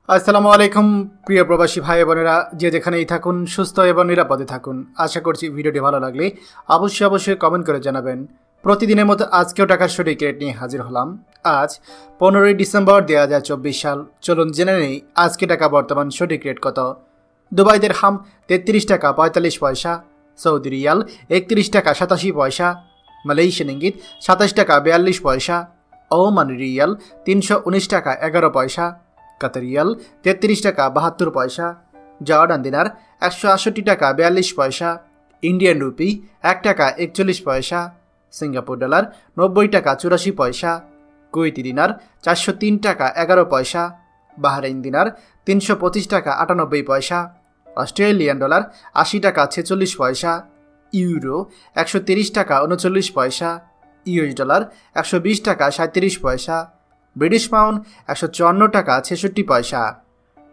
আসসালামু আলাইকুম প্রিয় প্রবাসী ভাই বোনেরা, যে যেখানেই থাকুন সুস্থ এবং নিরাপদে থাকুন। আশা করছি ভিডিওটি ভালো লাগলে অবশ্যই কমেন্ট করে জানাবেন। প্রতিদিনের মতো আজকেও টাকার সঠিক রেট নিয়ে হাজির হলাম। আজ 15ই ডিসেম্বর 2024 সাল। চলুন জেনে নেই আজকে টাকা বর্তমান সঠিক রেট কত। দুবাই দিরহাম 33 টাকা 45 পয়সা, সৌদি রিয়াল 31 টাকা 87 পয়সা, মালয়েশিয়ান ইঙ্গিত 27 টাকা 42 পয়সা, ওমান রিয়াল 319 টাকা 11 পয়সা, কাতার রিয়াল 33 টাকা 72 পয়সা, জর্ডান দিনার 168 টাকা 42 পয়সা, ইন্ডিয়ান রুপি 1 টাকা 41 পয়সা, সিঙ্গাপুর ডলার 90 টাকা 84 পয়সা, কুয়েতি দিনার 403 টাকা 11 পয়সা, বাহরাইন দিনার 325 টাকা 98 পয়সা, অস্ট্রেলিয়ান ডলার 80 টাকা 46 পয়সা, ইউরো 130 টাকা 39 পয়সা, ইউএস ডলার 120 টাকা 37 পয়সা, ব্রিটিশ পাউন্ড 154 টাকা 66 পয়সা।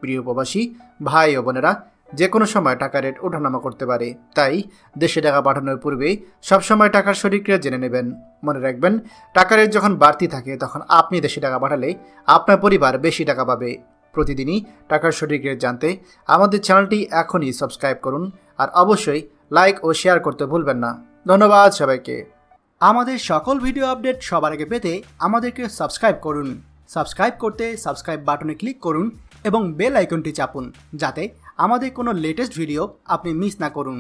প্রিয় প্রবাসী ভাই ও বোনেরা, যে কোনো সময় টাকা রেট ওঠানামা করতে পারে, তাই দেশে টাকা পাঠানোর পূর্বে সবসময় টাকার সঠিক রেট জেনে নেবেন। মনে রাখবেন, টাকা রেট যখন বাড়তি থাকে তখন আপনি দেশে টাকা পাঠালে আপনার পরিবার বেশি টাকা পাবে। প্রতিদিনই টাকার সঠিক রেট জানতে আমাদের চ্যানেলটি এখনই সাবস্ক্রাইব করুন, আর অবশ্যই লাইক ও শেয়ার করতে ভুলবেন না। ধন্যবাদ সবাইকে। আমাদের সকল ভিডিও আপডেট সবার আগে পেতে আমাদেরকে সাবস্ক্রাইব করুন। সাবস্ক্রাইব করতে সাবস্ক্রাইব বাটনে ক্লিক করুন এবং বেল আইকনটি চাপুন, যাতে আমাদের কোনো লেটেস্ট ভিডিও আপনি মিস না করুন।